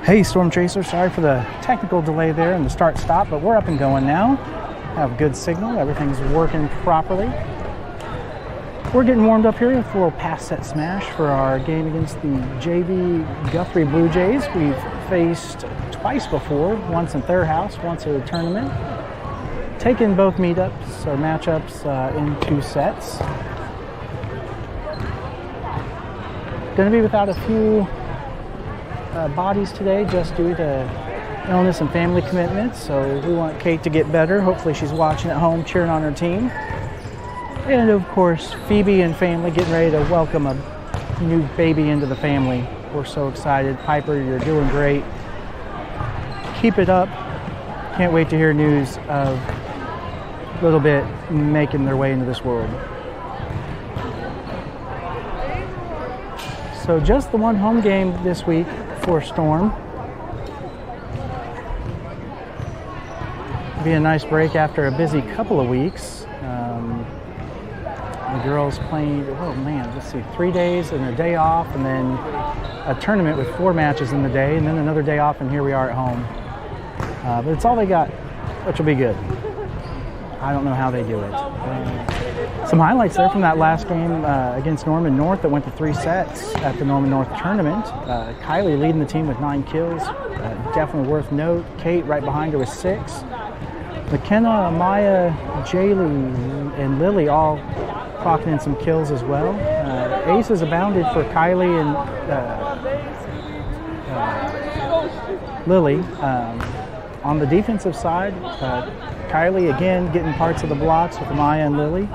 Hey Storm Chaser, sorry for the technical delay there and the start-stop, but we're up and going now. Have good signal, everything's working properly. We're getting warmed up here with a little pass set smash for our game against the JV Guthrie Blue Jays. We've faced twice before, once at their house, once at a tournament. Taken both meetups or matchups in 2 sets. Going to be without a few bodies today just due to illness and family commitments, so we want Kate to get better. Hopefully she's watching at home cheering on her team. And of course Phoebe and family getting ready to welcome a new baby into the family. We're so excited. Piper, you're doing great. Keep it up. Can't wait to hear news of Little Bit making their way into this world. So just the one home game this week for Storm. be a nice break after a busy couple of weeks. The girls played, oh man, let's see, 3 days and a day off, and then a tournament with 4 matches in the day, and then another day off, and here we are at home. But it's all they got, which will be good. I don't know how they do it. Some highlights there from that last game against Norman North that went to 3 sets at the Norman North tournament. Kylie leading the team with 9 kills. Definitely worth note. Kate right behind her with 6. McKenna, Maya, Jaylee, and Lily all clocking in some kills as well. Aces abounded for Kylie and Lily. On the defensive side, Kylie again getting parts of the blocks with Maya and Lily.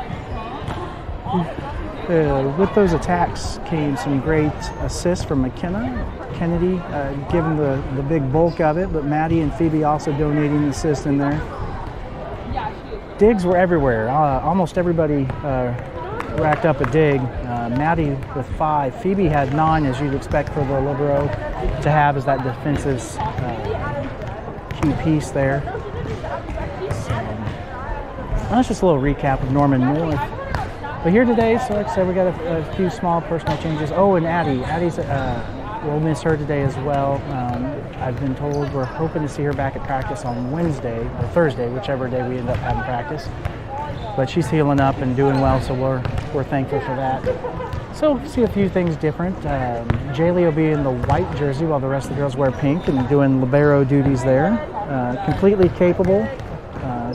With those attacks came some great assists from McKenna. Kennedy giving the big bulk of it, but Maddie and Phoebe also donating assists in there. Digs were everywhere. Almost everybody racked up a dig. Maddie with 5. Phoebe had 9, as you'd expect for the libero to have as that defensive key piece there. So, that's just a little recap of Norman North. But here today, so like I said, we got a few small personal changes. Oh, and Addie's, we'll miss her today as well. I've been told we're hoping to see her back at practice on Wednesday or Thursday, whichever day we end up having practice. But she's healing up and doing well, so we're thankful for that. So see a few things different. Jaylee will be in the white jersey while the rest of the girls wear pink and doing libero duties there. Completely capable.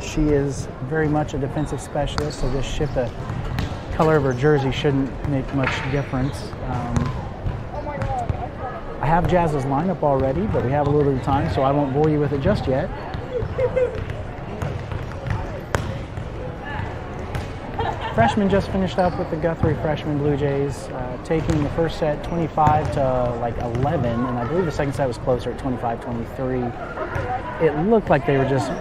She is very much a defensive specialist, so this shift the color of her jersey shouldn't make much difference. I have Jazz's lineup already, but we have a little bit of time, so I won't bore you with it just yet. Freshmen just finished up with the Guthrie freshman Blue Jays, taking the first set 25 to like 11, and I believe the second set was closer at 25-23. It looked like they were just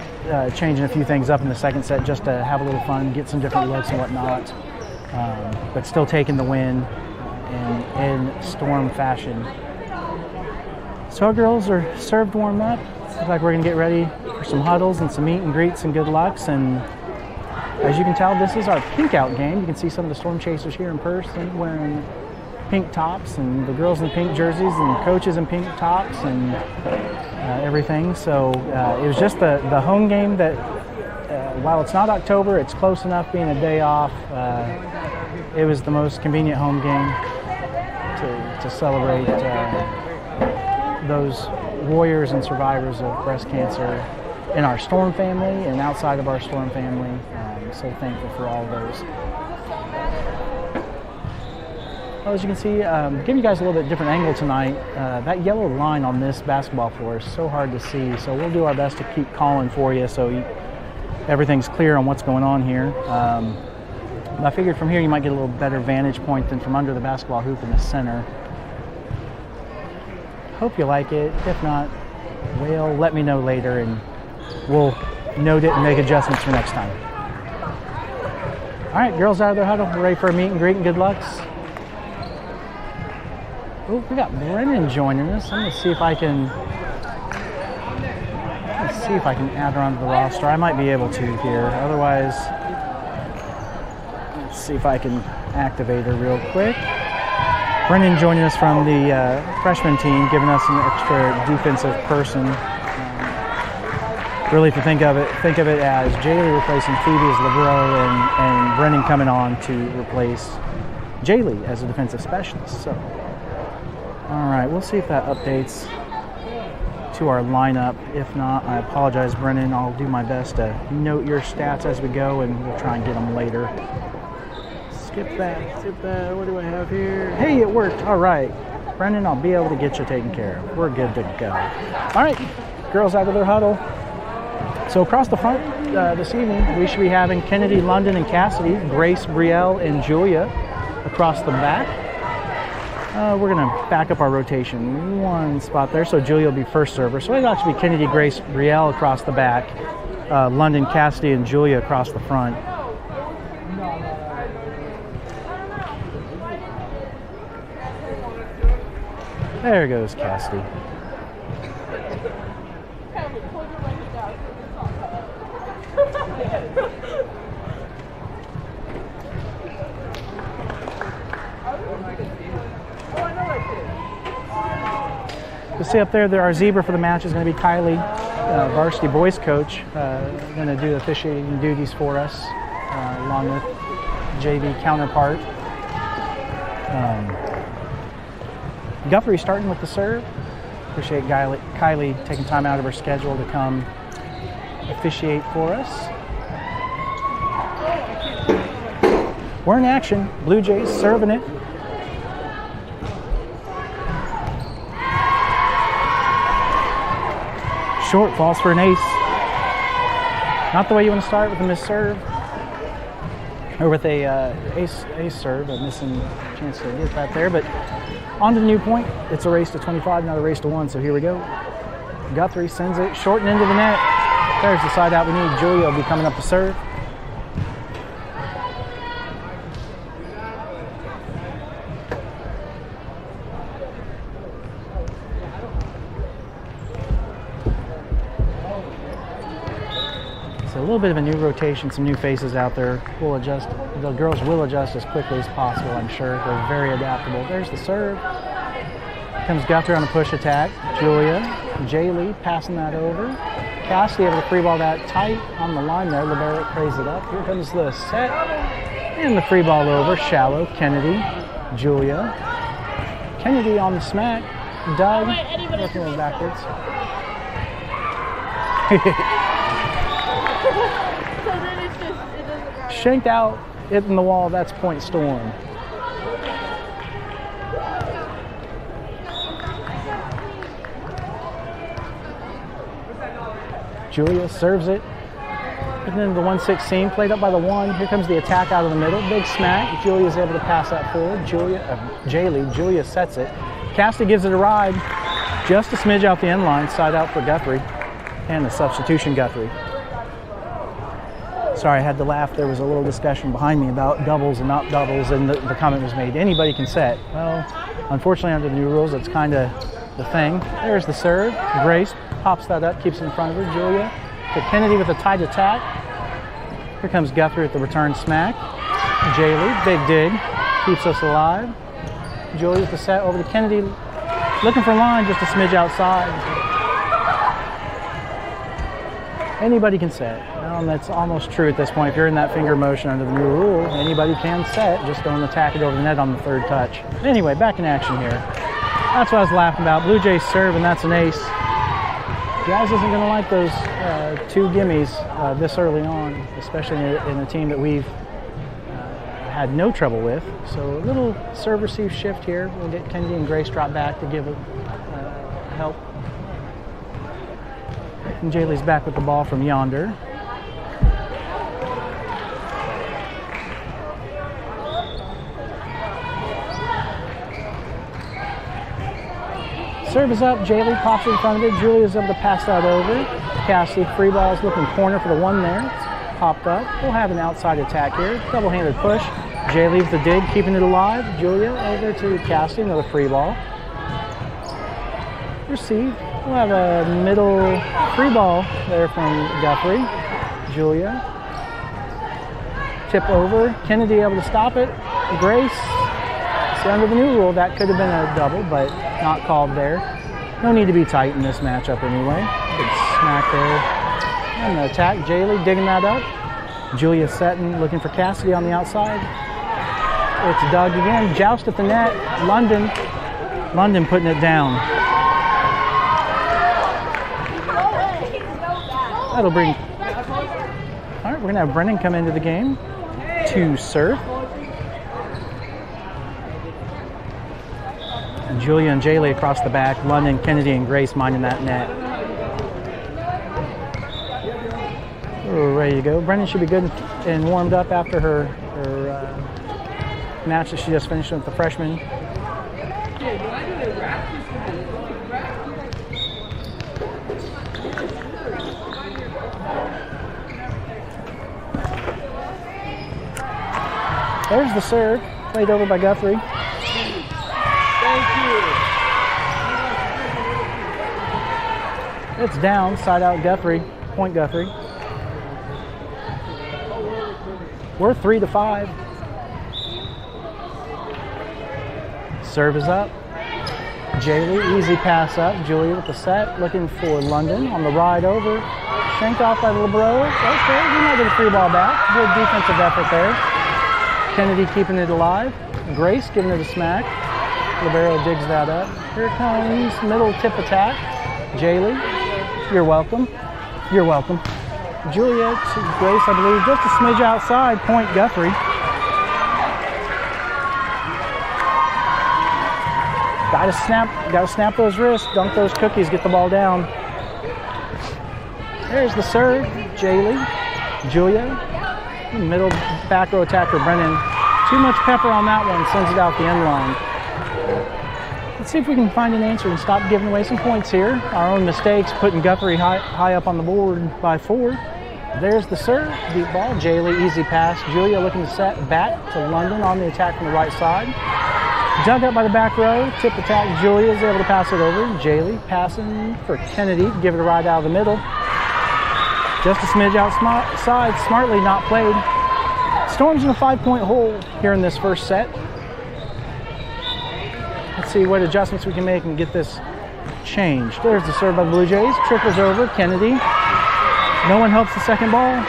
changing a few things up in the second set just to have a little fun, get some different looks and whatnot, but still taking the win in Storm fashion. So our girls are served warm up. Looks like we're gonna get ready for some huddles and some meet and greets and good lucks. And as you can tell, this is our pink out game. You can see some of the Storm Chasers here in person wearing pink tops, and the girls in pink jerseys and coaches in pink tops and everything. So it was just the home game that, while it's not October, it's close enough being a day off. It was the most convenient home game to celebrate those warriors and survivors of breast cancer in our Storm family and outside of our Storm family. So thankful for all of those. Well, as you can see, giving you guys a little bit different angle tonight. That yellow line on this basketball floor is so hard to see, so we'll do our best to keep calling for you so everything's clear on what's going on here. I figured from here you might get a little better vantage point than from under the basketball hoop in the center. Hope you like it. If not, well, let me know later and we'll note it and make adjustments for next time. All right, girls out of their huddle. We're ready for a meet and greet and good lucks. Oh, we got Brennan joining us. I'm gonna see if I can add her onto the roster. I might be able to here. Otherwise, let's see if I can activate her real quick. Brennan joining us from the freshman team, giving us an extra defensive person. Really, if you think of it as Jaylee replacing Phoebe as libero and Brennan coming on to replace Jaylee as a defensive specialist. So, all right, we'll see if that updates to our lineup. If not, I apologize, Brennan. I'll do my best to note your stats as we go, and we'll try and get them later. Skip that. What do I have here? Hey, it worked. All right. Brendan, I'll be able to get you taken care of. We're good to go. All right. Girls out of their huddle. So across the front this evening, we should be having Kennedy, London, and Cassidy, Grace, Brielle, and Julia across the back. We're going to back up our rotation one spot there, so Julia will be first server. So it'll actually be Kennedy, Grace, Brielle across the back, London, Cassidy, and Julia across the front. There goes Cassidy. You'll see up there, our zebra for the match is going to be Kylie, varsity boys coach, going to do officiating duties for us, along with JV counterpart. Guthrie starting with the serve. Appreciate Kylie taking time out of her schedule to come officiate for us. We're in action. Blue Jays serving it. Short, falls for an ace. Not the way you want to start with a missed serve. Or with a ace serve, a missing chance to get that there. But on to the new point. It's a race to 25, not a race to 1. So here we go. Guthrie sends it short and into the net. There's the side out we need. Julia will be coming up to serve. A little bit of a new rotation, some new faces out there. We'll adjust. The girls will adjust as quickly as possible, I'm sure. They're very adaptable. There's the serve. Comes Guthrie on a push attack. Julia, Jaylee passing that over. Cassidy able to free ball that tight on the line there. Libero prays it up. Here comes the set. And the free ball over. Shallow. Kennedy. Julia. Kennedy on the smack. Doug. Looking a little backwards. Shanked out, hitting the wall, that's point Storm. Julia serves it. And then the 116 played up by the 1. Here comes the attack out of the middle. Big smack. Julia's able to pass that forward. Jaylee. Julia sets it. Cassidy gives it a ride. Just a smidge out the end line. Side out for Guthrie. And the substitution Guthrie. Sorry, I had to laugh. There was a little discussion behind me about doubles and not doubles, and the comment was made, anybody can set. Well, unfortunately, under the new rules, that's kind of the thing. There's the serve. Grace pops that up, keeps it in front of her. Julia to Kennedy with a tight attack. Here comes Guthrie with the return smack. Jaylee, big dig, keeps us alive. Julia with the set over to Kennedy, looking for line, just a smidge outside. Anybody can set. And that's almost true at this point. If you're in that finger motion under the new rule, anybody can set. Just don't attack it over the net on the third touch. Anyway, back in action here. That's what I was laughing about. Blue Jays serve, and that's an ace. Jazz isn't going to like those 2 gimmies this early on, especially in a team that we've had no trouble with. So a little serve-receive shift here. We'll get Kennedy and Grace drop back to give help. And Jaylee's back with the ball from yonder. Serve is up. Jaylee pops it in front of it. Julia's able to pass that over. Cassidy free balls looking corner for the 1 there. Popped up. We'll have an outside attack here. Double-handed push. Jaylee with the dig, keeping it alive. Julia over to Cassidy. Another free ball. Receive. We'll have a middle free ball there from Guthrie. Julia. Tip over. Kennedy able to stop it. Grace. See, under the new rule, that could have been a double, but not called there. No need to be tight in this matchup anyway. Big smack there. And the attack. Jaylee digging that up. Julia setting, looking for Cassidy on the outside. It's Doug again. Joust at the net. London putting it down. That'll bring... All right, we're going to have Brennan come into the game to serve. And Julia and Jaylee across the back. London, Kennedy, and Grace minding that net. We're ready to go. Brennan should be good and warmed up after her match that she just finished with the freshmen. There's the serve, played over by Guthrie. Thank you. It's down, side out Guthrie, point Guthrie. We're 3-5. Serve is up. Jaylee, easy pass up. Julia with the set, looking for London on the ride over. Shanked off by the libero. Okay, we might get a free ball back. Good defensive effort there. Kennedy keeping it alive. Grace giving it a smack. Libero digs that up. Here comes middle tip attack. Jaylee, you're welcome. You're welcome. Julia to Grace, I believe, just a smidge outside. Point Guthrie. Gotta snap those wrists, dunk those cookies, get the ball down. There's the serve, Jaylee, Julia, middle back row attacker Brennan. Too much pepper on that one, sends it out the end line. Let's see if we can find an answer and stop giving away some points here. Our own mistakes, putting Guthrie high up on the board by 4. There's the serve, deep ball, Jaylee, easy pass. Julia looking to set back to London on the attack from the right side. Dug up by the back row, tip attack, Julia is able to pass it over. Jaylee passing for Kennedy, give it a ride out of the middle. Just a smidge outside, smartly not played. Storm's in a 5-point hole here in this first set. Let's see what adjustments we can make and get this changed. There's the serve by the Blue Jays, trickles over, Kennedy. No one helps the second ball.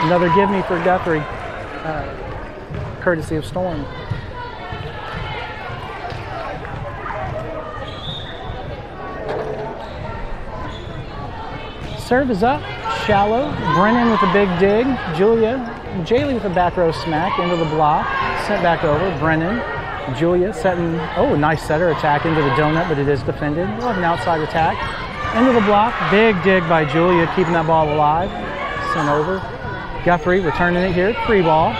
Another give me for Guthrie, courtesy of Storm. Serve is up, shallow. Brennan with a big dig. Jaylee with a back row smack into the block. Sent back over. Brennan, Julia setting. Oh, a nice setter attack into the donut, but it is defended. We'll have an outside attack into the block. Big dig by Julia, keeping that ball alive. Sent over. Guthrie returning it here. Free ball.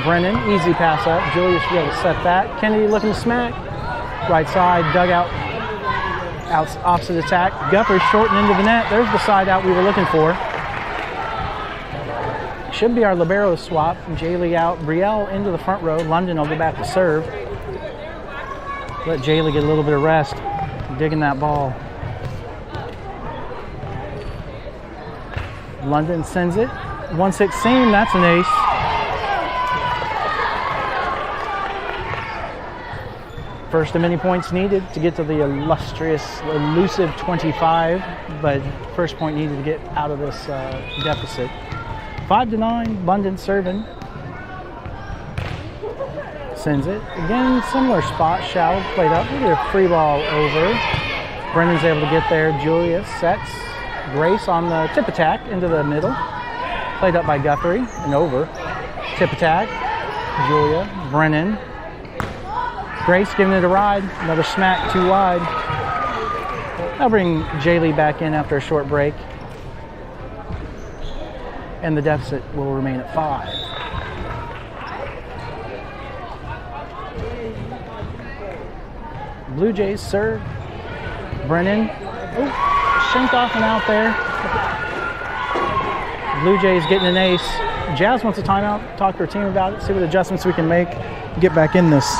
Brennan, easy pass up. Julia should be able to set that. Kennedy looking to smack. Right side, dugout. Opposite attack. Guthrie shorting into the net. There's the side out we were looking for. Should be our libero swap. Jaylee out. Brielle into the front row. London will go back to serve. Let Jaylee get a little bit of rest. Digging that ball. London sends it. 116. That's an ace. First of many points needed to get to the elusive 25, but first point needed to get out of this deficit. 5-9, Abundant serving. Sends it. Again, similar spot, shallow, played up. We get a free ball over. Brennan's able to get there. Julia sets. Grace on the tip attack into the middle. Played up by Guthrie and over. Tip attack. Julia, Brennan. Grace giving it a ride, another smack too wide. I'll bring Jaylee back in after a short break. And the deficit will remain at 5. Blue Jays serve. Brennan, shanked off and out there. Blue Jays getting an ace. Jazz wants a timeout, talk to her team about it, see what adjustments we can make, get back in this.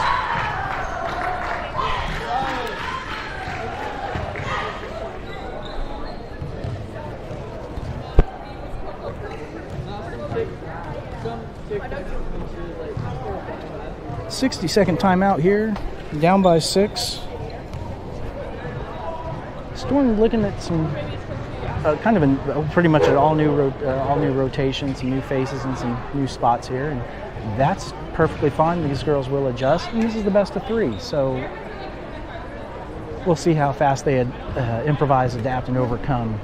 A 60-second timeout here, down by 6. Storm looking at some pretty much an all new rotation, some new faces and some new spots here, and that's perfectly fine. These girls will adjust, and this is the best of 3, so we'll see how fast they improvise, adapt, and overcome.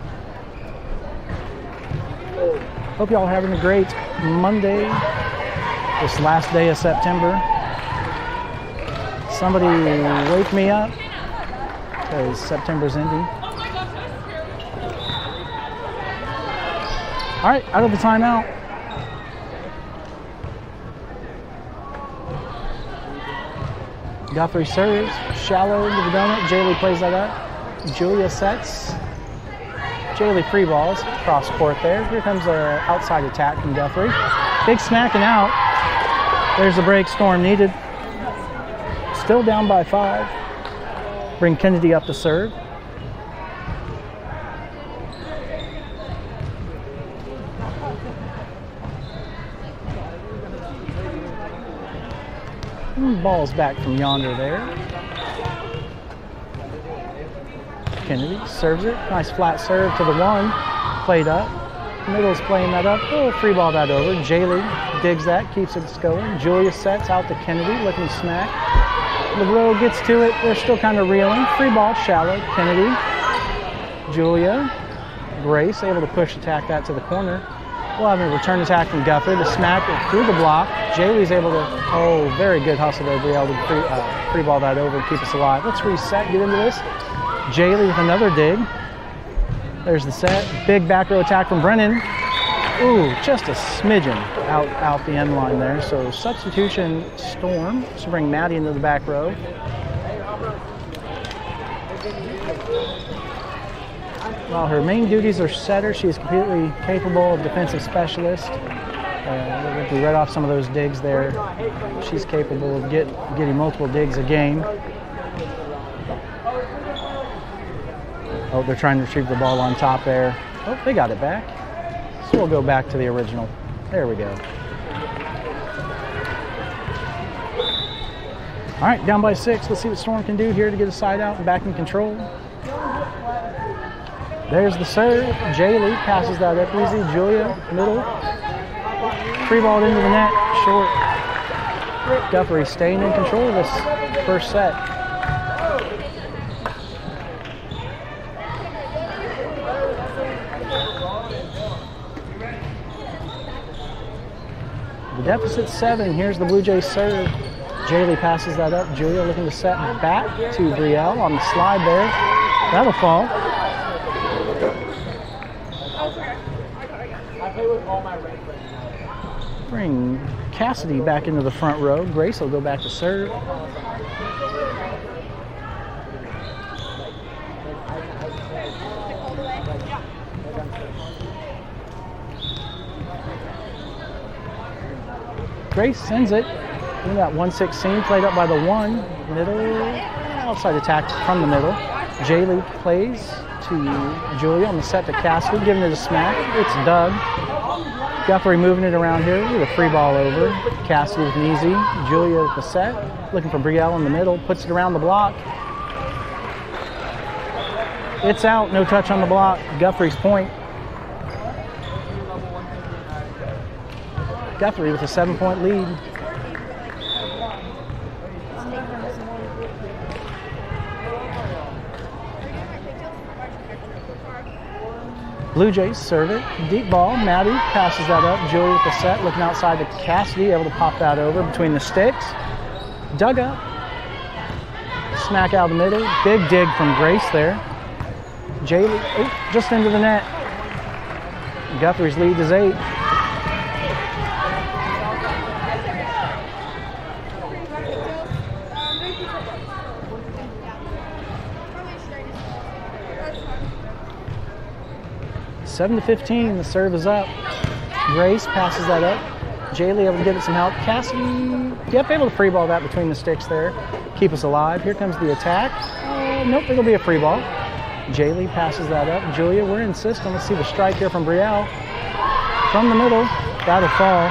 Hope y'all are having a great Monday, this last day of September. Somebody wake me up, because September's ending. All right, out of the timeout. Guthrie serves, shallow into the donut. Jaylee plays that up. Julia sets. Jaylee free balls, cross court there. Here comes an outside attack from Guthrie. Big smacking out. There's the break Storm needed. Still down by 5. Bring Kennedy up to serve. Ball's back from yonder there. Kennedy serves it. Nice flat serve to the one. Played up. Middle's playing that up. Oh, free ball that over. Jaylee digs that, keeps it going. Julia sets out to Kennedy, looking to smack. LeBreau gets to it. They're still kind of reeling. Free ball, shallow. Kennedy. Julia. Grace able to push attack that to the corner. We'll have a return attack from Guthrie to smack it through the block. Jaylee's able to, oh, very good hustle there. Brielle to free ball that over and keep us alive. Let's reset, get into this. Jaylee with another dig. There's the set. Big back row attack from Brennan. Ooh, just a smidgen out the end line there. So substitution Storm. So bring Maddie into the back row. While her main duties are setter, she is completely capable of defensive specialist. We read off some of those digs there. She's capable of getting multiple digs a game. Oh, they're trying to retrieve the ball on top there. Oh, they got it back. So we'll go back to the original. There we go. All right, down by 6. Let's see what Storm can do here to get a side out and back in control. There's the serve. Jaylee passes that up easy. Julia, middle. Free ball into the net, short. Guthrie staying in control of this first set. The deficit's 7. Here's the Blue Jays serve. Jaylee passes that up. Julia looking to set back to Brielle on the slide there. That'll fall. Bring Cassidy back into the front row. Grace will go back to serve. Grace sends it. In that 116 played up by the 1. Middle, outside attack from the middle. Jaylee plays to Julia on the set to Cassidy, giving it a smack. It's Doug. Guthrie moving it around here with a free ball over. Cassidy with an easy. Julia with the set. Looking for Brielle in the middle. Puts it around the block. It's out. No touch on the block. Guthrie's point. Guthrie with a 7-point lead. Blue Jays serve it. Deep ball. Maddie passes that up. Julia with the set. Looking outside to Cassidy. Able to pop that over between the sticks. Dug up. Smack out of the middle. Big dig from Grace there. Jaylee, just into the net. Guthrie's lead is 8. Seven to 15, the serve is up. Grace passes that up. Jaylee able to give it some help. Cassidy, yep, able to free ball that between the sticks there. Keep us alive. Here comes the attack. Nope, it'll be a free ball. Jaylee passes that up. Julia, we're in system. Let's see the strike here from Brielle. From the middle, that'll fall.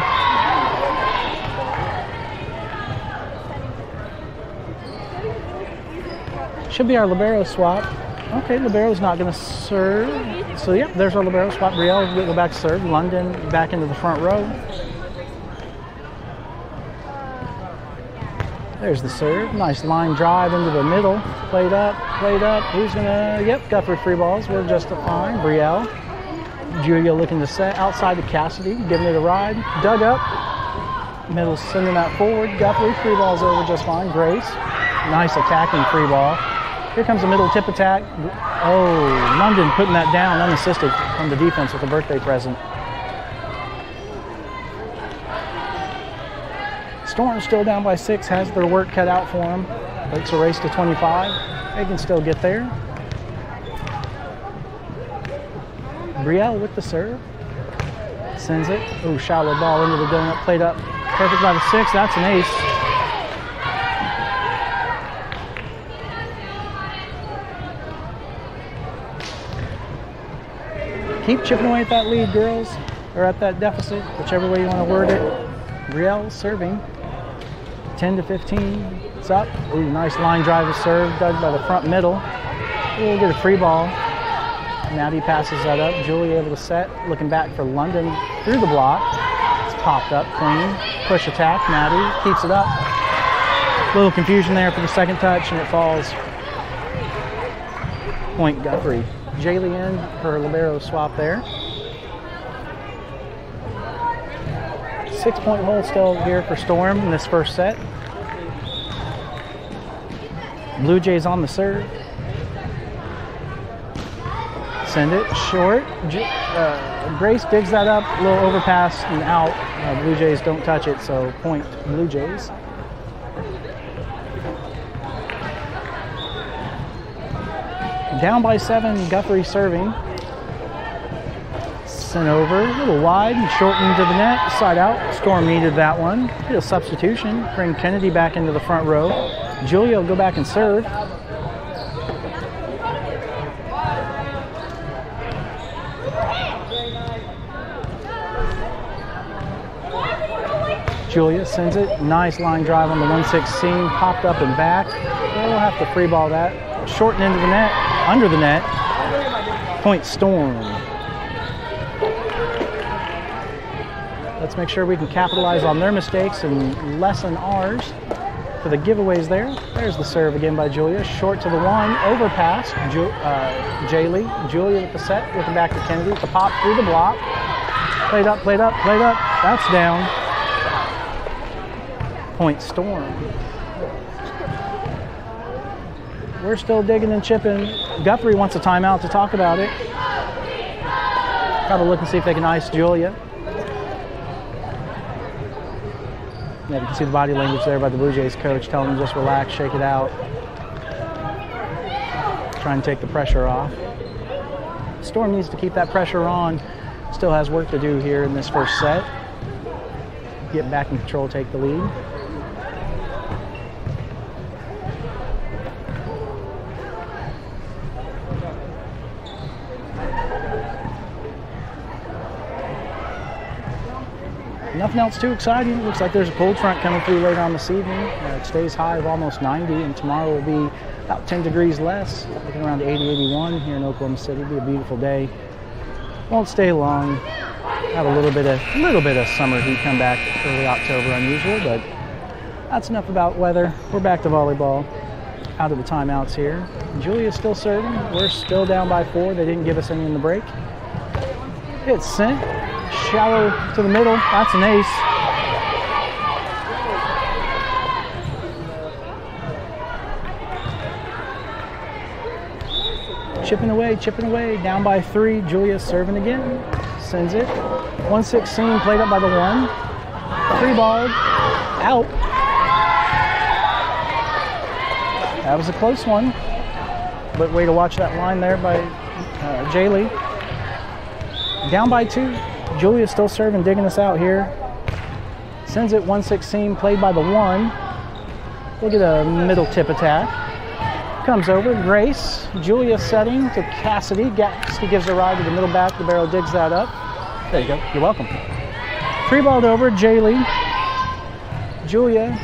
Should be our libero swap. Okay, libero's not going to serve. So, yep, there's our libero spot. Brielle will go back to serve. London back into the front row. There's the serve. Nice line drive into the middle. Played up. Who's going to, yep, Guthrie free balls. We're just fine. Brielle. Julia looking to set. Outside to Cassidy, giving it a ride. Dug up. Middle sending that forward. Guthrie free balls over just fine. Grace. Nice attacking free ball. Here comes the middle tip attack. Oh, London putting that down unassisted on the defense with a birthday present. Storm still down by 6, has their work cut out for them. It's a race to 25. They can still get there. Brielle with the serve. Sends it. Oh, shallow ball into the donut. Played up. Perfect by the 6. That's an ace. Keep chipping away at that lead, girls, or at that deficit, whichever way you want to word it. Brielle serving. 10 to 15. It's up. Ooh, nice line drive to serve. Dug by the front middle. We'll get a free ball. Maddie passes that up. Julia able to set. Looking back for London through the block. It's popped up clean. Push attack. Maddie keeps it up. A little confusion there for the second touch, and it falls. Point Guthrie. Jaylee in her libero swap there. 6-point hole still here for Storm in this first set. Blue Jays on the serve. Send it short. Grace digs that up, a little overpass and out. Blue Jays don't touch it, so point Blue Jays. Down by 7, Guthrie serving. Sent over, a little wide and shortened to the net, side out. Storm needed that one. Get a substitution, bring Kennedy back into the front row. Julia will go back and serve. Julia sends it, nice line drive on the 1-6 seam, popped up and back. They'll have to free ball that. Shorten into the net, under the net. Point Storm. Let's make sure we can capitalize on their mistakes and lessen ours. For the giveaways there. There's the serve again by Julia. Short to the 1, overpass. Jaylee. Julia with the set, looking back to Kennedy with the pop through the block. Played up, played up, played up. That's down. Point Storm. We're still digging and chipping. Guthrie wants a timeout to talk about it. Probably look and see if they can ice Julia. Yeah, you can see the body language there by the Blue Jays coach telling them just relax, shake it out. Try and take the pressure off. Storm needs to keep that pressure on. Still has work to do here in this first set. Get back in control, take the lead. Nothing else too exciting. Looks like there's a cold front coming through later on this evening. It stays high of almost 90, and tomorrow will be about 10 degrees less, looking around 80, 81 here in Oklahoma City. It'll be a beautiful day. Won't stay long. Have a little bit of summer heat come back early October, unusual, but that's enough about weather. We're back to volleyball. Out of the timeouts here. Julia's still serving. We're still down by 4. They didn't give us any in the break. It's sent. Shallow to the middle. That's an ace. Chipping away. Down by 3. Julia serving again. Sends it. 1-6 seam played up by the 1. 3 ball. Out. That was a close one. But way to watch that line there by Jaylee. Down by 2. Julia's still serving, digging us out here. Sends it 1-6 seam, played by the 1. Look at a middle tip attack. Comes over, Grace. Julia setting to Cassidy. Cassidy gives a ride to the middle back. The barrel digs that up. There you go. You're welcome. Free balled over, Jaylee. Julia.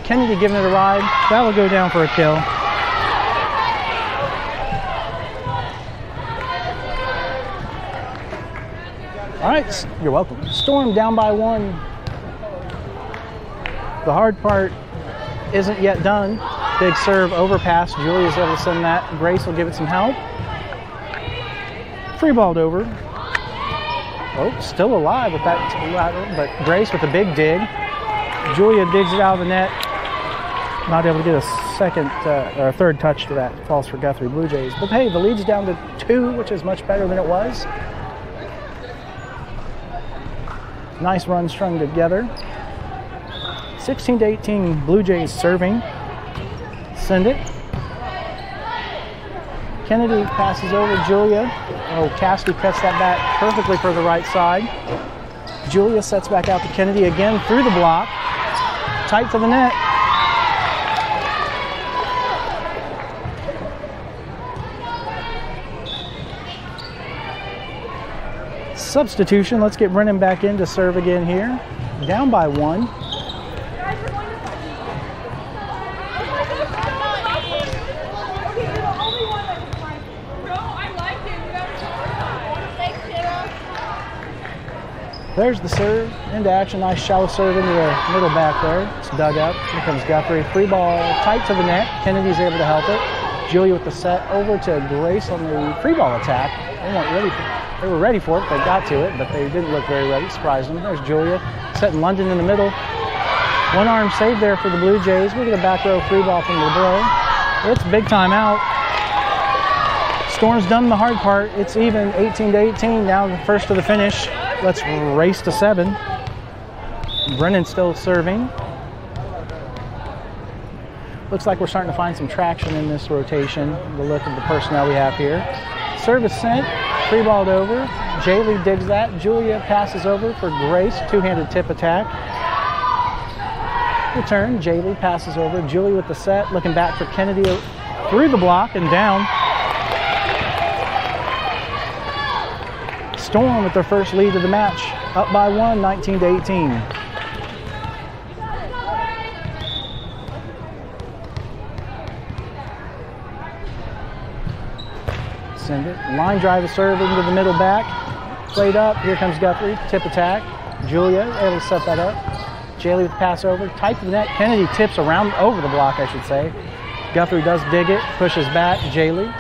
Kennedy giving it a ride. That will go down for a kill. All right, you're welcome. Storm down by 1. The hard part isn't yet done. Big serve, overpass. Julia's able to send that. Grace will give it some help. Free balled over. Oh, still alive with that, but Grace with a big dig. Julia digs it out of the net. Not able to get a second or a third touch to that. Falls for Guthrie Blue Jays. But hey, the lead's down to 2, which is much better than it was. Nice run strung together. 16-18 Blue Jays serving. Send it. Kennedy passes over Julia. Oh, Cassidy cuts that back perfectly for the right side. Julia sets back out to Kennedy again through the block. Tight to the net. Substitution. Let's get Brennan back in to serve again here. Down by 1. There's the serve into action. Nice shallow serve into the middle back there. It's dug up. Here comes Guthrie. Free ball tight to the net. Kennedy's able to help it. Julia with the set over to Grace on the free ball attack. They were ready for it. They got to it, but they didn't look very ready. Surprised them. There's Julia setting London in the middle. One arm save there for the Blue Jays. We'll get a back row free ball from LeBron. It's big time out. Storm's done the hard part. It's even 18-18. Now the first to the finish. Let's race to 7. Brennan still serving. Looks like we're starting to find some traction in this rotation. The look of the personnel we have here. Service sent. Free balled over. Jaylee digs that. Julia passes over for Grace. Two-handed tip attack. Return. Jaylee passes over. Julia with the set. Looking back for Kennedy through the block and down. Storm with their first lead of the match. Up by 1, 19-18. Send it. Line drive a serve into the middle back. Played up. Here comes Guthrie. Tip attack. Julia able to set that up. Jaylee with the pass over. Tight to the net. Kennedy tips around over the block, I should say. Guthrie does dig it. Pushes back. Jaylee.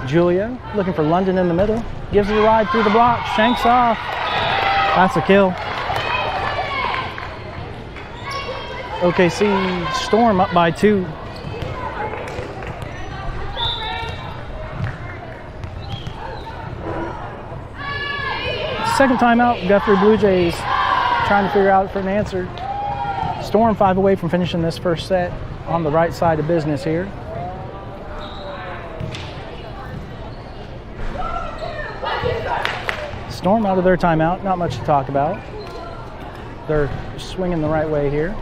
Julia looking for London in the middle. Gives it a ride through the block. Shanks off. That's a kill. OKC Storm up by 2. Second timeout, Guthrie Blue Jays trying to figure out for an answer. Storm 5 away from finishing this first set on the right side of business here. Storm out of their timeout, not much to talk about. They're swinging the right way here.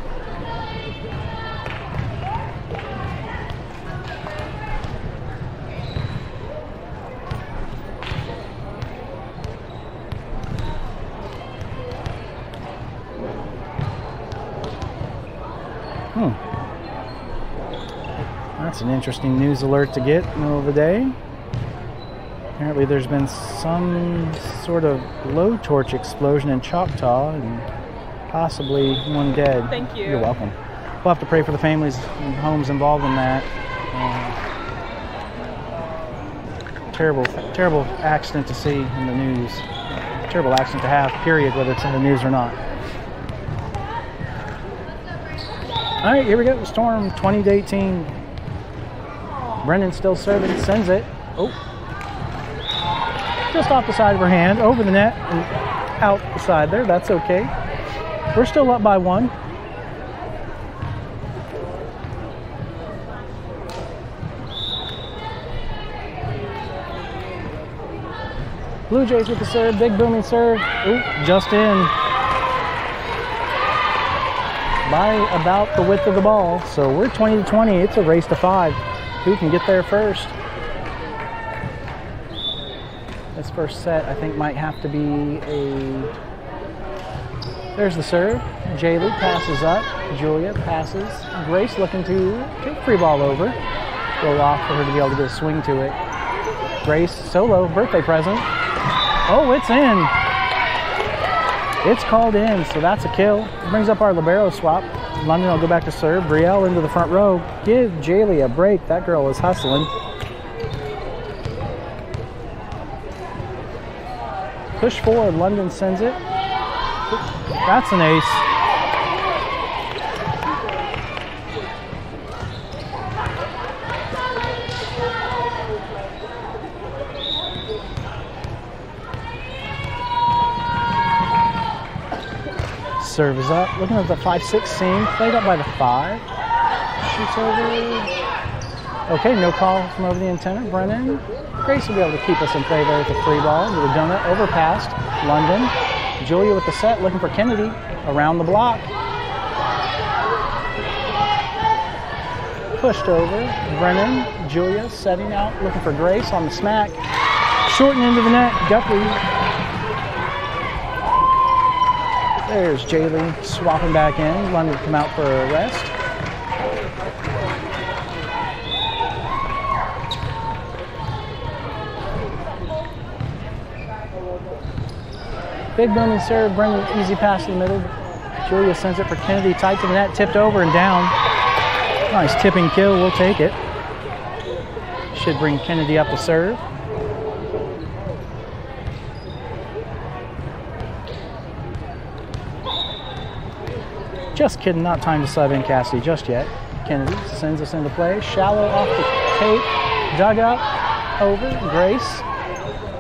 That's an interesting news alert to get in the middle of the day. Apparently there's been some sort of blowtorch explosion in Choctaw and possibly one dead. Thank you. You're welcome. We'll have to pray for the families and homes involved in that. Terrible accident to see in the news. Terrible accident to have, period, whether it's in the news or not. All right, here we go. Storm 20-18. Brennan still serving, sends it. Oh. Just off the side of her hand, over the net and out the side there. That's okay. We're still up by 1. Blue Jays with the serve, big booming serve. Ooh, just in. By about the width of the ball. So we're 20-20. It's a race to 5. Who can get there first? This first set, I think, might have to be a... There's the serve. Jaylee passes up. Julia passes. Grace looking to take free ball over. Go off for her to be able to get a swing to it. Grace, solo, birthday present. Oh, it's in. It's called in, so that's a kill. It brings up our libero swap. London will go back to serve. Brielle into the front row. Give Jaylee a break. That girl is hustling. Push forward. London sends it. That's an ace. Serve is up. Looking at the 5-6 seam. Played up by the 5. Shoots over. Okay, no call from over the antenna. Brennan. Grace will be able to keep us in play there with the free ball. Into the donut. Overpassed. London. Julia with the set. Looking for Kennedy. Around the block. Pushed over. Brennan. Julia setting out. Looking for Grace on the smack. Shorten into the net. Guthrie. There's Jaylee swapping back in. London come out for a rest. Big booming serve, bring an easy pass in the middle. Julia sends it for Kennedy, tight to the net, tipped over and down. Nice tipping kill, we'll take it. Should bring Kennedy up to serve. Just kidding, not time to sub in Cassidy just yet. Kennedy sends us into play. Shallow off the tape, dug up, over, Grace.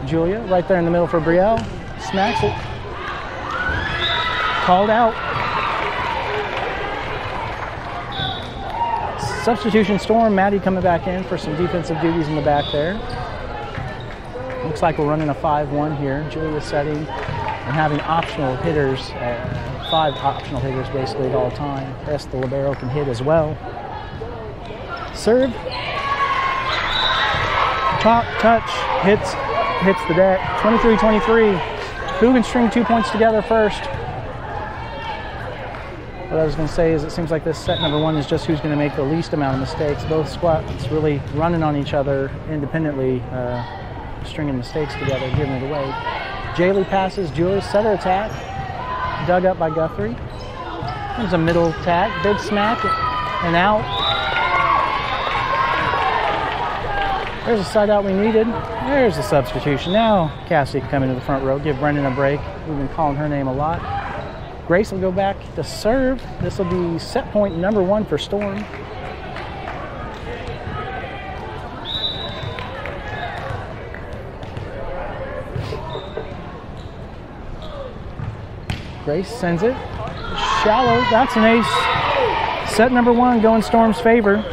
Julia right there in the middle for Brielle. Smacks it. Called out. Substitution Storm, Maddie coming back in for some defensive duties in the back there. Looks like we're running a 5-1 here. Julia setting and having optional hitters, 5 optional hitters basically at all time. Yes, the libero can hit as well. Serve. Top touch, hits the deck. 23-23. Who can string 2 points together first? What I was going to say is it seems like this set number 1 is just who's going to make the least amount of mistakes. Both squads really running on each other independently, stringing mistakes together, giving it away. Jaylee passes, Julia setter attack, dug up by Guthrie. There's a middle attack, big smack, and out. There's a side out we needed. There's the substitution. Now Cassie can come into the front row, give Brendan a break. We've been calling her name a lot. Grace will go back to serve. This will be set point number 1 for Storm. Grace sends it. Shallow, that's an ace. Set number 1 going Storm's favor.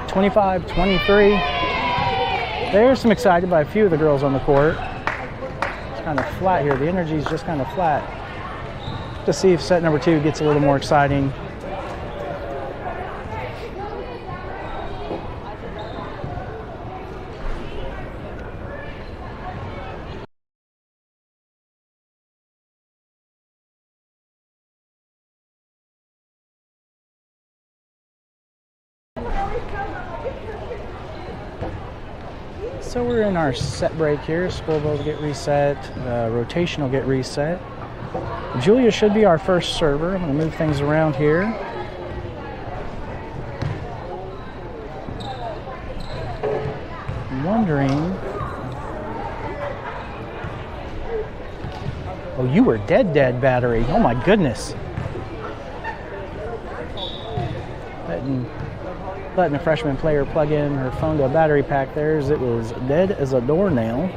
25-23. There's some excited by a few of the girls on the court. It's kind of flat here. The energy is just kind of flat. To see if set number 2 gets a little more exciting. So we're in our set break here. Scoreboard will get reset. Rotation will get reset. Julia should be our first server. I'm going to move things around here. I'm wondering. Oh, you were dead, battery. Oh my goodness. Letting a freshman player plug in her phone to a battery pack there as it was dead as a doornail.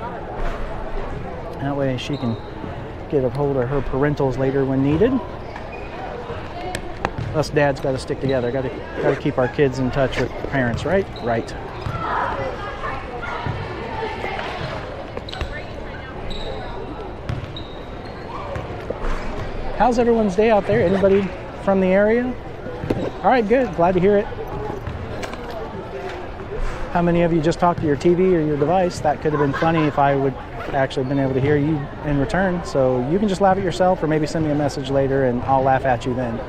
That way she can get a hold of her parentals later when needed. Us dads got to stick together. Got to keep our kids in touch with parents, right? Right. How's everyone's day out there? Anybody from the area? All right, good. Glad to hear it. How many of you just talked to your TV or your device? That could have been funny if I would actually been able to hear you in return. So you can just laugh at yourself or maybe send me a message later and I'll laugh at you then.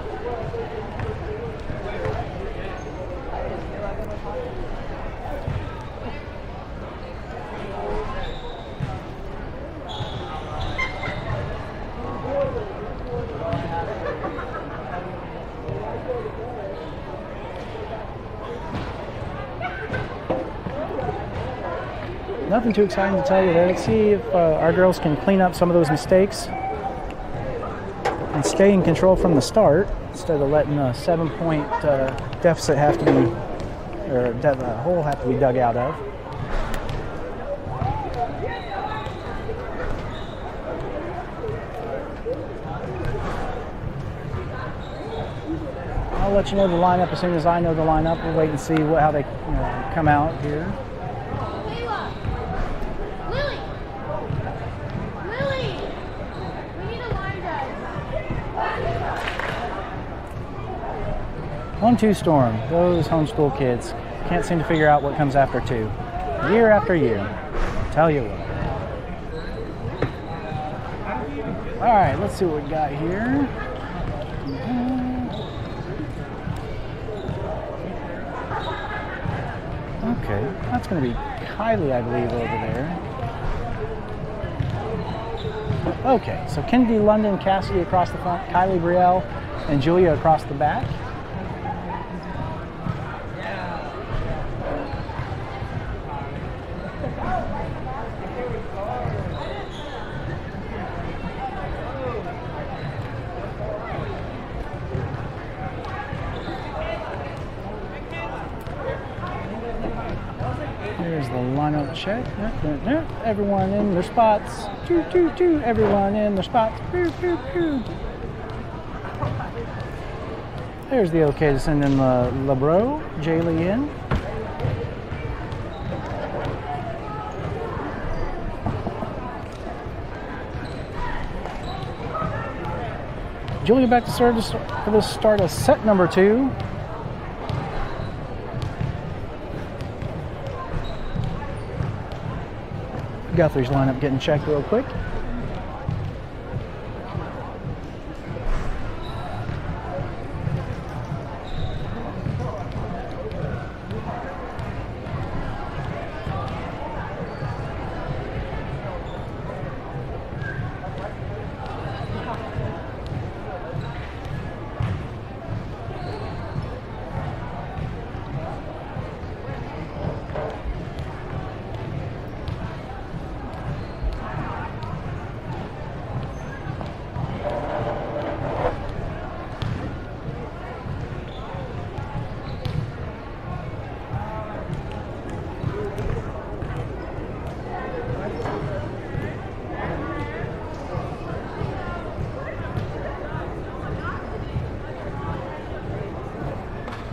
Nothing too exciting to tell you there. Let's see if our girls can clean up some of those mistakes and stay in control from the start instead of letting a 7-point deficit have to be, or a hole have to be dug out of. I'll let you know the lineup as soon as I know the lineup. We'll wait and see how they come out here. One, 2 Storm. Those homeschool kids can't seem to figure out what comes after 2. Year after year. Tell you what. All right, let's see what we got here. Okay, that's going to be Kylie, I believe, over there. Okay, so Kennedy, London, Cassidy across the front, Kylie, Brielle, and Julia across the back. Here's the lineup check. Everyone in their spots. Everyone in their spots. There's the okay to send in the LeBro. Jaylee in. Julia back to serve for the start of set number 2. Guthrie's lineup getting checked real quick.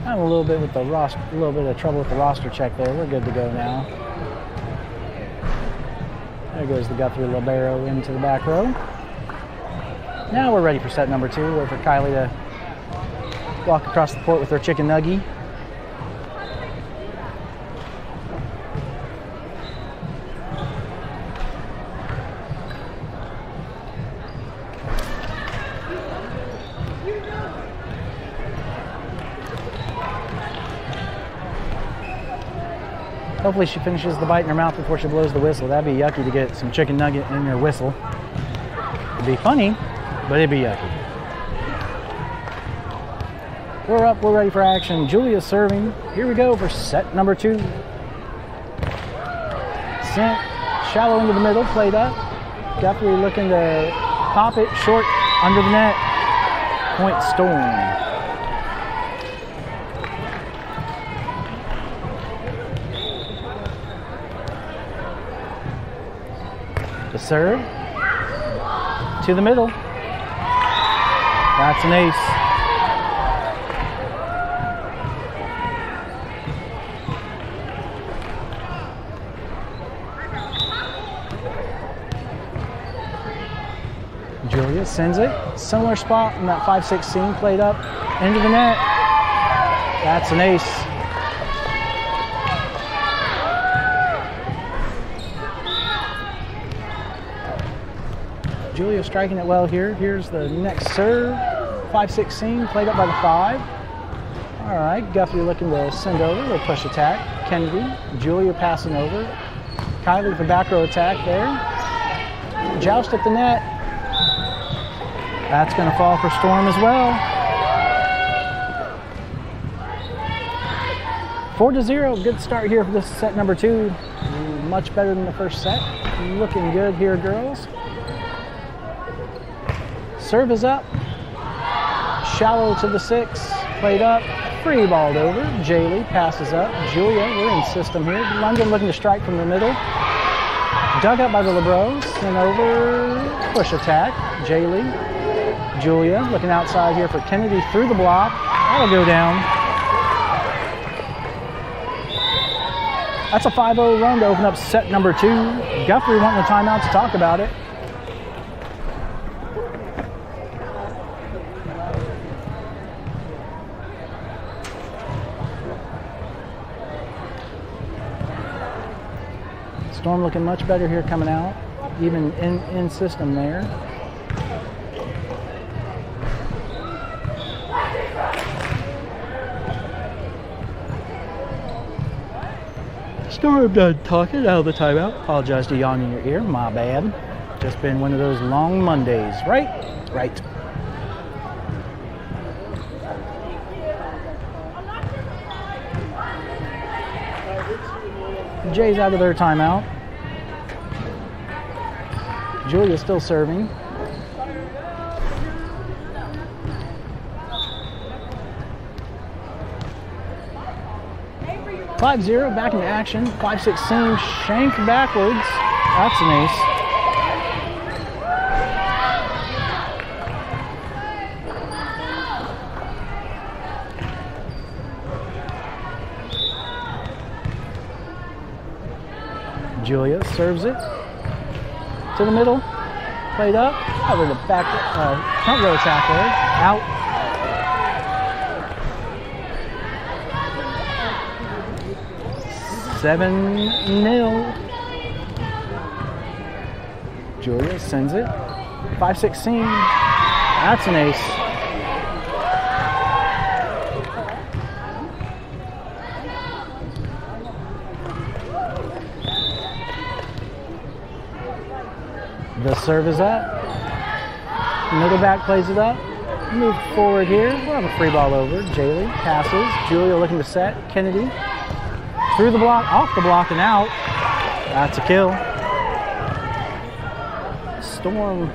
Having a little bit with the roster, a little bit of trouble with the roster check there. We're good to go now. There goes the Guthrie libero into the back row. Now we're ready for set number 2. Wait for Kylie to walk across the court with her chicken nugget. Hopefully she finishes the bite in her mouth before she blows the whistle. That'd be yucky to get some chicken nugget in your whistle. It'd be funny, but it'd be yucky. We're up, we're ready for action. Julia serving. Here we go for set number 2. Sent shallow into the middle, played up. Guthrie looking to pop it short under the net. Point Storm. The serve to the middle. That's an ace. Julia sends it. Similar spot in that 5-6 seam, played up into the net. That's an ace. Julia striking it well here. Here's the next serve. 5-6 seam, played up by the 5. All right, Guthrie looking to send over. Little push attack. Kennedy, Julia passing over. Kylie with the back row attack there. Joust at the net. That's going to fall for Storm as well. 4-0. Good start here for this set number 2. Much better than the first set. Looking good here, girls. Serve is up. Shallow to the 6. Played up. Free balled over. Jaylee passes up. Julia, we're in system here. London looking to strike from the middle. Dug up by the LeBros. Sent over. Push attack. Jaylee. Julia looking outside here for Kennedy through the block. That'll go down. That's a 5-0 run to open up set number 2. Guthrie wanting a timeout to talk about it. Storm looking much better here coming out, even in system there. Storm done talking out of the timeout. Apologize to yawn in your ear, my bad. Just been one of those long Mondays, right? Right. Jay's out of their timeout. Julia's still serving. Five 0 back into action. 5-6 seam, shank backwards. That's an ace. Julia serves it to the middle, played up, over the back front row tackler, out. Seven 0. Julia sends it. 5-6 seam. That's an ace. The serve is up. Middle back plays it up. Move forward here. We'll have a free ball over. Jaylee passes. Julia looking to set. Kennedy through the block, off the block, and out. That's a kill. Storm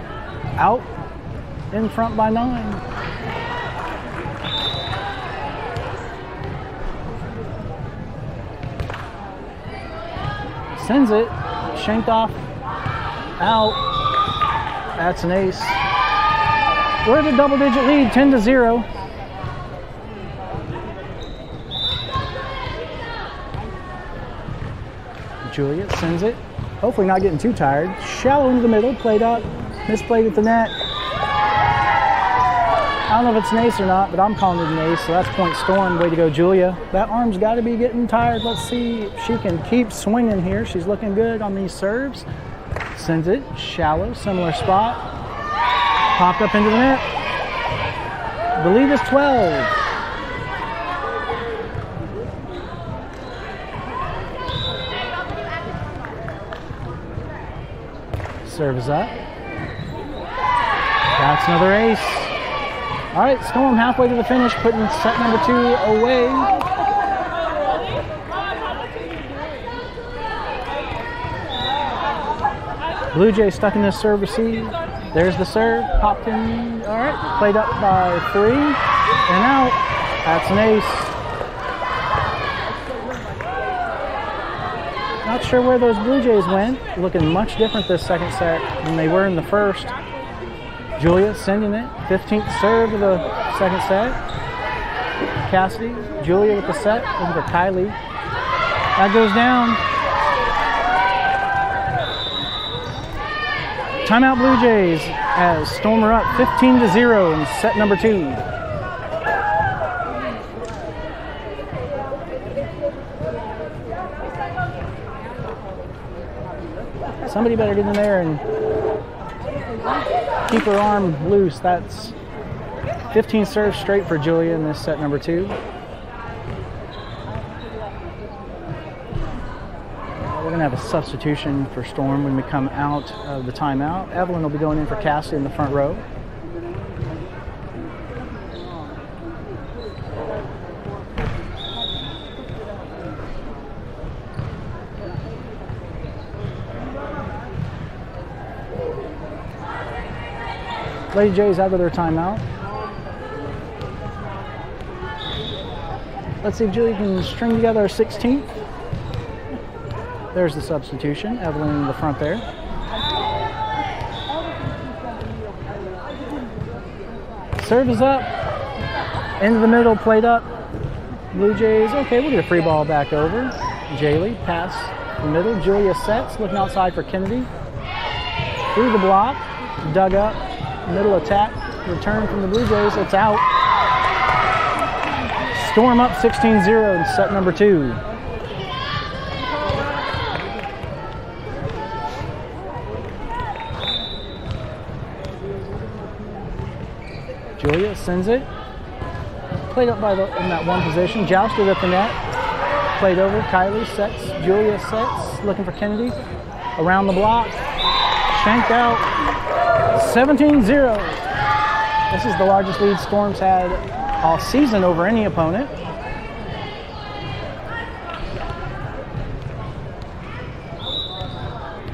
out in front by 9. Sends it. Shanked off. Out. That's an ace. We're at a double-digit lead, 10-0. Julia sends it. Hopefully not getting too tired. Shallow into the middle, played up, misplayed at the net. I don't know if it's an ace or not, but I'm calling it an ace, so that's point Storm. Way to go, Julia. That arm's got to be getting tired. Let's see if she can keep swinging here. She's looking good on these serves. Sends it, shallow, similar spot. Popped up into the net. The lead is 12. Serve is up. That's another ace. All right, Storm halfway to the finish, putting set number 2 away. Blue Jays stuck in this serve receive. There's the serve, popped in. All right, played up by 3 and out. That's an ace. Not sure where those Blue Jays went. Looking much different this second set than they were in the first. Julia sending it. 15th serve of the second set. Cassidy, Julia with the set over to Kylie. That goes down. Timeout Blue Jays as Storm are up 15-0 in set number 2. Somebody better get in there and keep her arm loose. That's 15 serves straight for Julia in this set number 2. We're going to have a substitution for Storm when we come out of the timeout. Evelyn will be going in for Cassidy in the front row. Lady Jays out of their timeout. Let's see if Julie can string together a 16th. There's the substitution. Evelyn in the front there. Serve is up. Into the middle, played up. Blue Jays, okay, we'll get a free ball back over. Jaylee, pass the middle. Julia sets, looking outside for Kennedy. Through the block, dug up. Middle attack, return from the Blue Jays, it's out. Storm up 16-0 in set number 2. Julia sends it. Played up by in that one position. Jousted at the net. Played over. Kylie sets. Julia sets. Looking for Kennedy. Around the block. shanked out. 17-0. This is the largest lead Storm's had all season over any opponent.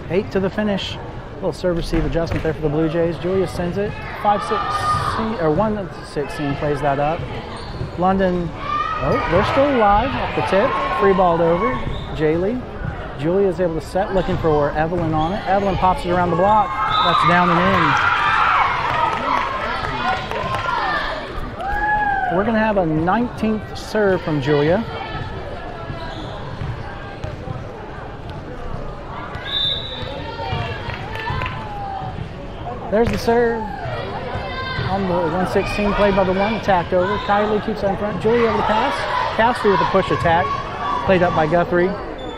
Eight to the finish. Little serve receive adjustment there for the Blue Jays. Julia sends it. 5-16 or 1-16 plays that up. London, oh, they're still alive off the tip. Free balled over. Jaylee. Julia is able to set, looking for Evelyn on it. Evelyn pops it around the block. That's down and in. We're going to have a 19th serve from Julia. There's the serve on the 116 played by the one, attacked over. Kylie keeps that in front. Julia able to pass. Cassidy with a push attack, played up by Guthrie.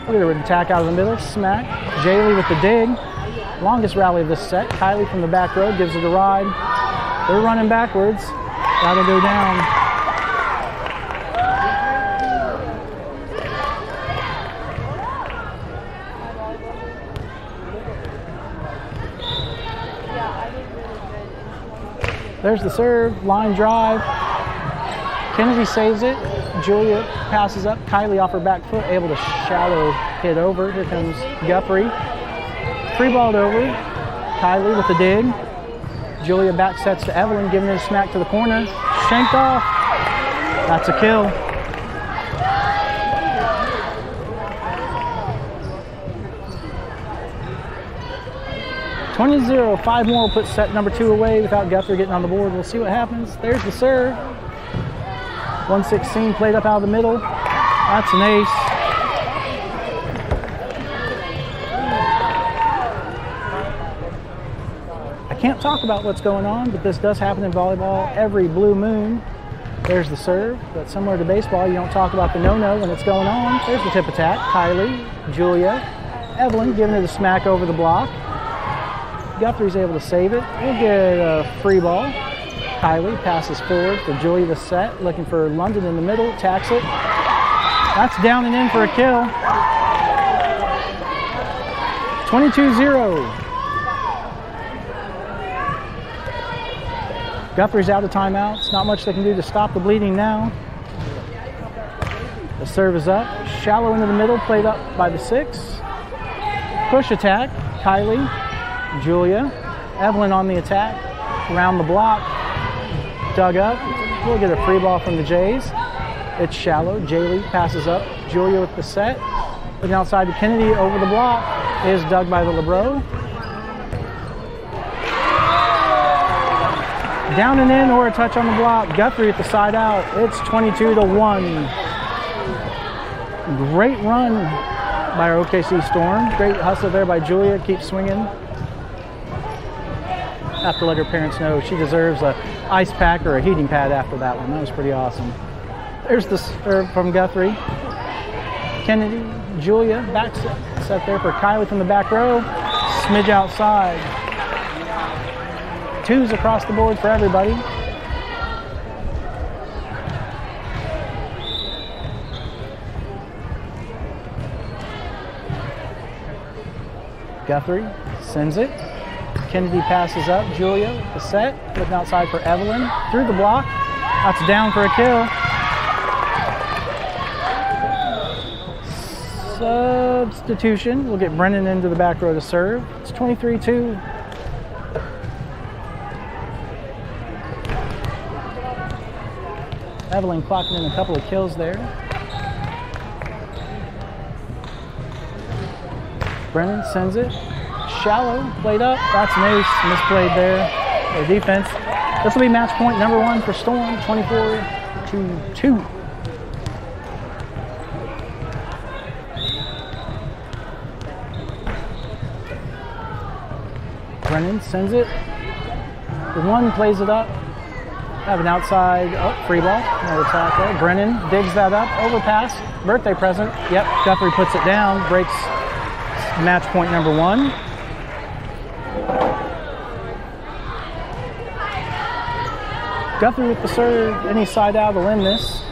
Look at her with an attack out of the middle, smack. Jaylee with the dig. Longest rally of this set. Kylie from the back row gives it a ride. They're running backwards. That'll go down. There's the serve, line drive. Kennedy saves it. Julia passes up. Kylie off her back foot, able to shallow hit over. Here comes Guthrie. Free balled over. Kylie with the dig. Julia back sets to Evelyn, giving it a smack to the corner. Shanked off. That's a kill. (20-0). 5 more will put set number 2 away without Guthrie getting on the board. We'll see what happens. There's the serve. 116 played up out of the middle. That's an ace. I can't talk about what's going on, but this does happen in volleyball every blue moon. There's the serve, but similar to baseball, you don't talk about the no-no when it's going on. There's the tip attack. Kylie, Julia, Evelyn giving it a smack over the block. Guthrie's able to save it. We'll get a free ball. Kylie passes forward for Julia to set, looking for London in the middle, attacks it. That's down and in for a kill. 22-0. Guthrie's out of timeouts. Not much they can do to stop the bleeding now. The serve is up. Shallow into the middle, played up by the 6. Push attack. Kylie, Julia, Evelyn on the attack. Around the block. Dug up. We'll get a free ball from the Jays. It's shallow. Jaylee passes up. Julia with the set. Looking outside to Kennedy over the block. Is dug by the LeBreau. Down and in or a touch on the block. Guthrie at the side out. It's 22-1. Great run by our OKC Storm. Great hustle there by Julia. Keeps swinging. Have to let her parents know she deserves a ice pack or a heating pad after that one. That was pretty awesome. There's the serve from Guthrie. Kennedy, Julia, back set there for Kylie from the back row. Smidge outside. 2s across the board for everybody. Guthrie sends it. Kennedy passes up. Julia with the set. Looking outside for Evelyn. Through the block. That's down for a kill. Substitution. We'll get Brennan into the back row to serve. It's 23-2. Evelyn clocking in a couple of kills there. Brennan sends it. Shallow, played up. That's an ace. Misplayed there. The defense. This will be match point number 1 for Storm. 24-2. Brennan sends it. The 1 plays it up. Have an outside, free ball. Another tackle. Brennan digs that up. Overpass. Birthday present. Yep, Guthrie puts it down. Breaks match point number 1. Guthrie with the serve. Any side out will end this.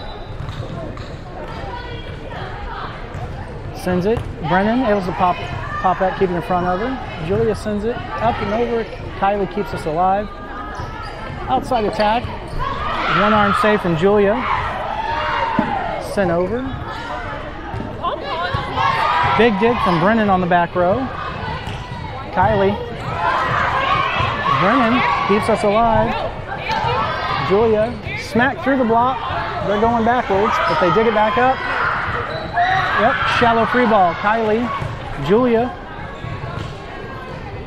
Sends it. Brennan able to pop Popette keeping in front of her. Julia sends it up and over. Kylie keeps us alive. Outside attack. One arm save from Julia. Sent over. Big dig from Brennan on the back row. Kylie. Brennan keeps us alive. Julia smacked through the block. They're going backwards, but they dig it back up. Yep, shallow free ball. Kylie, Julia.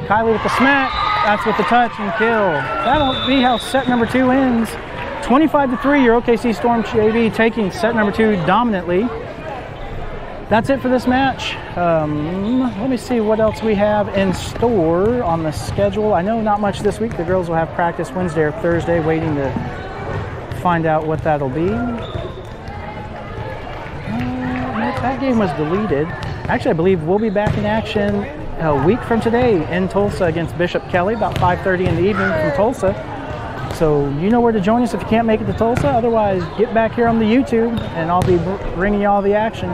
Kylie with the smack. That's with the touch and kill. That'll be how set number 2 ends. 25-3, your OKC Storm JV taking set number 2 dominantly. That's it for this match. Let me see what else we have in store on the schedule. I know not much this week. The girls will have practice Wednesday or Thursday, waiting to find out what that'll be. That game was deleted. Actually, I believe we'll be back in action a week from today in Tulsa against Bishop Kelly, about 5:30 in the evening from Tulsa. So you know where to join us if you can't make it to Tulsa. Otherwise, get back here on the YouTube, and I'll be bringing you all the action.